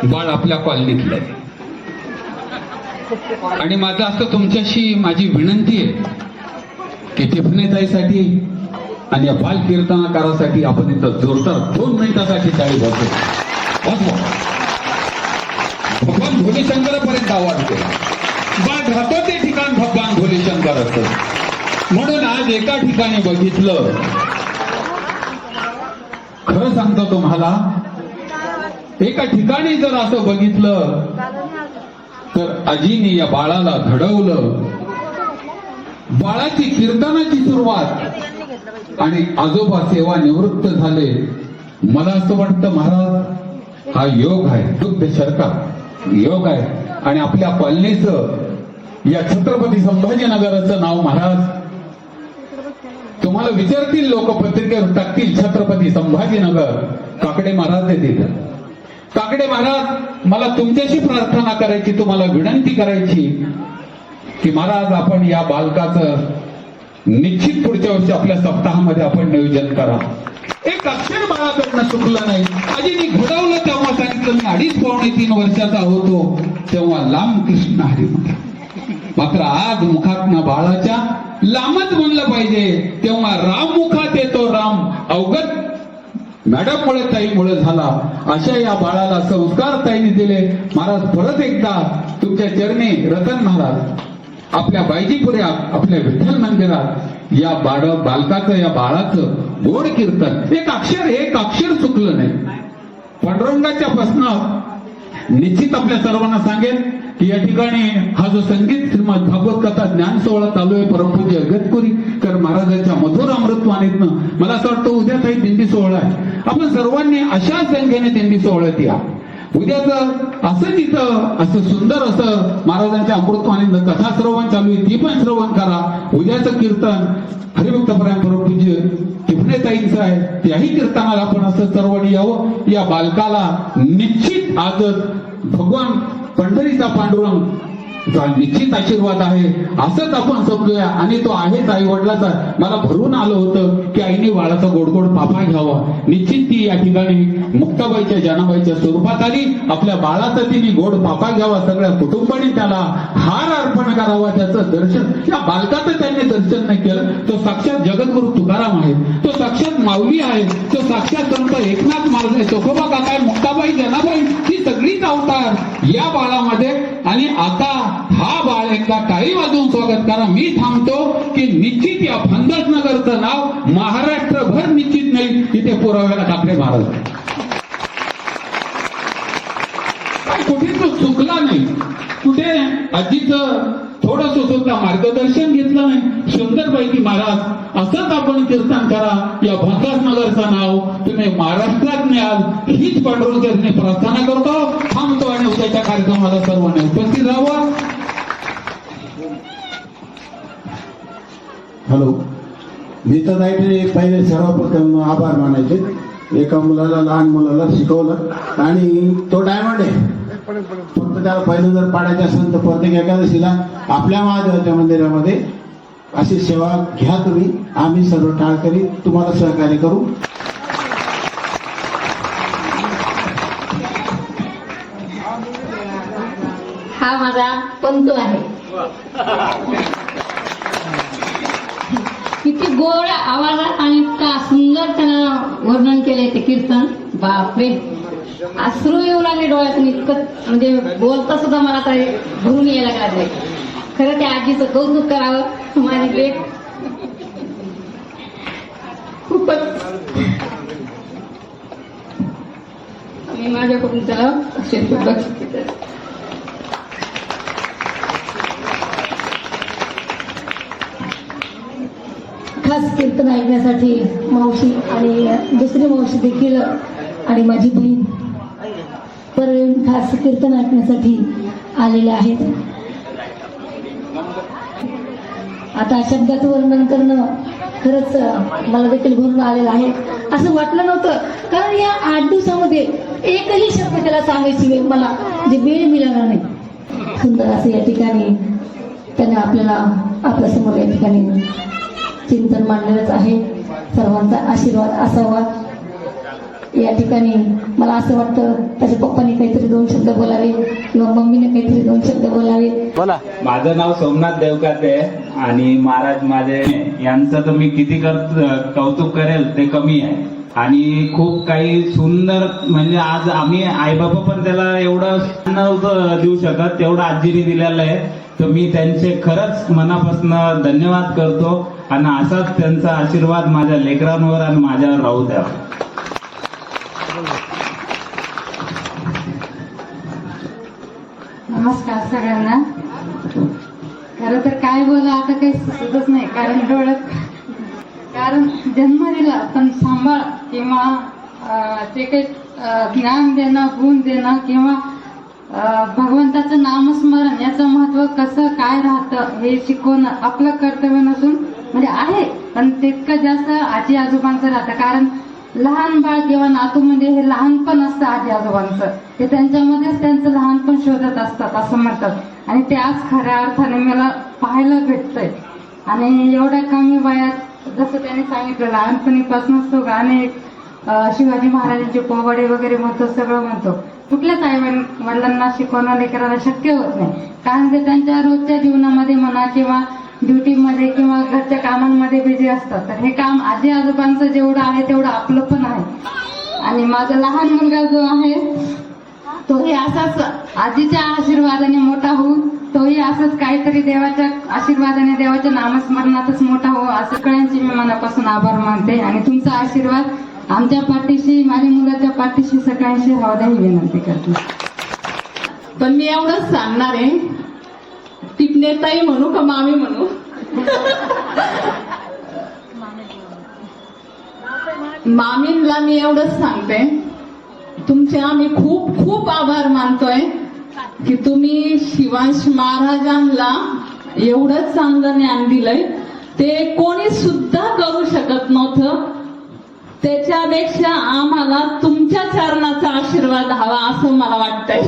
बाळ आपल्या कॉलनीतलं आहे. आणि माझं असं तुमच्याशी माझी विनंती आहे की टिफणेताईसाठी आणि या बाल कीर्तनाकारासाठी आपण इथं जोरदार 2 मिनिटासाठी टाळी वाजवा. भगवान भोलेशंकरापर्यंत आवाज केला. बाळ राहतो ते ठिकाण भगवान भोलेशंकर असत. म्हणून आज एका ठिकाणी बघितलं, खरं सांगतो तुम्हाला, एका ठिकाणी जर असं बघितलं तर आजीने या बाळाला घडवलं. बाळाची कीर्तनाची सुरुवात आणि आजोबा सेवा निवृत्त झाले. मला असं वाटतं महाराज हा योग आहे, दुग्ध शर्का योग आहे. आणि आपल्या कॉलनीचं या छत्रपती संभाजीनगराचं नाव महाराज तुम्हाला विचारतील, लोक पत्रिकेवर टाकतील छत्रपती संभाजीनगर. काकडे महाराज येतील. काकडे महाराज, मला तुमच्याशी प्रार्थना करायची, तुम्हाला विनंती करायची की महाराज आपण या बालकाचं निश्चित पुढच्या वर्षी आपल्या सप्ताहामध्ये आपण नियोजन करा. एक अक्षर बाळाकडनं चुकलं नाही. आजीनी घडवलं तेव्हा सांगितलं मी 2.5-3 वर्षाचा होतो तेव्हा लांब कृष्ण हरी म्हटलं. मात्र आज मुखातनं बाळाच्या लांबच म्हणलं पाहिजे तेव्हा राम मुखात येतो राम. अवगत मॅडममुळे ताईमुळे झाला. अशा या बाळाला संस्कार ताईने दिले. महाराज परत एकदा तुमच्या चरणी रतन महाराज आपल्या बायजीपुऱ्यात आपल्या विठ्ठल मंदिरात या बालकाचं या बाळाचं गोड कीर्तन एक अक्षर चुकलं नाही. पांडुरंगाच्या प्रश्नात निश्चित आपल्या सर्वांना सांगेल की या ठिकाणी हा जो संगीत श्रीमद भागवत कथा ज्ञान सोहळा चालू आहे परमपूज्य अगतपुरीकर महाराजांच्या मधुर अमृतवाणीतनं, मला असं वाटतं उद्या काही दिंडी सोहळा आहे. आपण सर्वांनी अशा संख्येने दिंडी सोहळ्यात या. उद्याचं असं तिथं असं सुंदर असं महाराजांच्या अमृतवाणीतनं कथा श्रवण चालू आहे, ती पण श्रवण करा. उद्याचं कीर्तन हरिभक्तपरायण परमपूज्य टिफणेताईंचं आहे. त्याही कीर्तनाला आपण असं सर्वांनी यावं. या बालकाला निश्चित आजच भगवान पंढरीचा पांडुरंग निश्चित आशीर्वाद आहे असंच आपण समजूया. आणि तो आहेच आई वडिलाचा. मला भरून आलं होतं की आईने बाळाचा गोडगोड पापा घ्यावा. निश्चित ती या ठिकाणी मुक्ताबाईच्या जनाबाईच्या स्वरूपात आली. आपल्या बाळाचा तिने गोड पापा घ्यावा. सगळ्या कुटुंबाने त्याला हार अर्पण करावा. त्याचं दर्शन या बालकाचं त्यांनी दर्शन नाही केलं. तो साक्षात जगद्गुरु तुकाराम आहे. तो साक्षात माऊली आहे. तो साक्षात संत एकनाथ महाराज आहे. चोखोबा काका, मुक्ताबाई, जनाबाई ही सगळीच अवतार या बाळामध्ये. आणि आता हा बाळ एकदा टाळी वाजवून स्वागत करा. मी थांबतो की निश्चित या फंदस नगरचं नाव महाराष्ट्रभर निश्चित नाही तिथे पुराव्याला काकडे महाराज. कुठे तो चुकला नाही. कुठे आजीचं थोडस सुद्धा मार्गदर्शन घेतलं नाही. सुंदरपैकी महाराज असंच आपण कीर्तन करा. या फंदस नगरचं नाव तुम्ही महाराष्ट्रात न्याल हीच पांडुरंगाने प्रार्थना करतो. थांबतो आणि उद्याच्या कार्यक्रमाला सर्वांनी उपस्थित राहावं. हॅलो, मी तर पहिले सर्वप्रथम आभार मानायचे. एका मुलाला, लहान मुलाला शिकवलं आणि तो डायमंड आहे. फक्त त्याला पहिलं जर पाडायचं असेल तर प्रत्येक एकादशीला आपल्या महादेवाच्या मंदिरामध्ये अशी सेवा घ्या तुम्ही. आम्ही सर्व टाळकरी तुम्हाला सहकार्य करू. हा माझा पंतू आहे. किती गोड आवाजात आणि इतका सुंदर त्यानं वर्णन केलंय ते कीर्तन. बापरे, अश्रू येऊ लागले डोळ्यातून. इतकं म्हणजे बोलता सुद्धा मला आता भरून यायला लागले. खरं त्या आजीचं कौतुक करावं. माझी लेक खूपच मी माझ्याकडून त्याला खास कीर्तन ऐकण्यासाठी मावशी आणि दुसरी मावशी देखील आणि माझी बहीण परवीन खास कीर्तन ऐकण्यासाठी आलेले आहेत. आता शब्दाचं वर्णन करणं खरंच मला देखील भरून आलेलं आहे. असं वाटलं नव्हतं, कारण या 8 दिवसामध्ये एकही शब्द त्याला सांगायची वेळ मला जे वेळ मिळाला नाही. सुंदर असं या ठिकाणी त्याने आपल्याला आपल्यासमोर या ठिकाणी चिंतन मांडलेलंच आहे. सर्वांचा आशीर्वाद असावा. या ठिकाणी मला असं वाटतं त्याच्या पप्पाने काहीतरी 2 शब्द बोलावे किंवा मम्मीने काहीतरी 2 शब्द बोलावे. माझं नाव सोमनाथ देवकाते आहे आणि महाराज माझे यांचं तर मी किती कौतुक करेल ते कमी आहे. आणि खूप काही सुंदर म्हणजे आज आम्ही आईबाबा पण त्याला एवढं नव्हतं देऊ शकत तेवढं आजीने दिलेलं आहे. तर मी त्यांचे खरंच मनापासून धन्यवाद करतो आणि असाच त्यांचा आशीर्वाद माझ्या लेकरांवर आणि माझ्यावर राहू द्या. नमस्कार सगळ्यांना. खरं तर काय बोला आता काही सुचतच नाही, कारण जन्म दिला पण सांभाळ किंवा ते काही ज्ञान देणं, गुण देणं किंवा भगवंताचं नामस्मरण याचं महत्व कसं काय राहतं हे शिकवणं आपलं कर्तव्य नसून म्हणजे आहे, पण तितकं जास्त आजी आजोबांचं राहतं. कारण लहान बाळ किंवा नातू म्हणजे हे लहानपण असतं आजी आजोबांचं, ते त्यांच्यामध्येच त्यांचं लहानपण शोधत असतात असं म्हणतात आणि ते आज खऱ्या अर्थाने मला पाहायला भेटतंय. आणि एवढ्या कमी वयात जसं त्यांनी सांगितलं लहानपणीपासूनच तो गाणे शिवाजी महाराजांचे पोवाडे वगैरे म्हणतो, सगळं म्हणतो. कुठल्याच आई वडिलांना शिकवणं लेकरांना शक्य होत नाही, कारण ते त्यांच्या रोजच्या जीवनामध्ये म्हणा किंवा ड्युटीमध्ये किंवा घरच्या कामांमध्ये बिझी असतात. तर हे काम आजी आजोबांचं जेवढं आहे तेवढं आपलं पण आहे. आणि माझा लहान मुलगा जो आहे तोही असाच आजीच्या आशीर्वादाने मोठा होऊन तोही असंच काहीतरी देवाच्या आशीर्वादाने देवाच्या नामस्मरणातच मोठा हो असं सगळ्यांचे मी मनापासून आभार मानते. आणि तुमचा आशीर्वाद आमच्या पाठीशी, माझ्या मुलाच्या पाठीशी सगळ्यांशी राहू द्या ही विनंती करते. पण मी एवढंच सांगणार आहे, टिपणेताई म्हणू का मामी म्हणू? मामींना मी एवढंच सांगते, तुमचे आम्ही खूप खूप आभार मानतोय की तुम्ही शिवांश महाराजांना एवढं चांगलं ज्ञान दिलंय, ते कोणी सुद्धा करू शकत नव्हतं. त्याच्यापेक्षा आम्हाला तुमच्या चरणाचा आशीर्वाद हवा असं मला वाटतंय.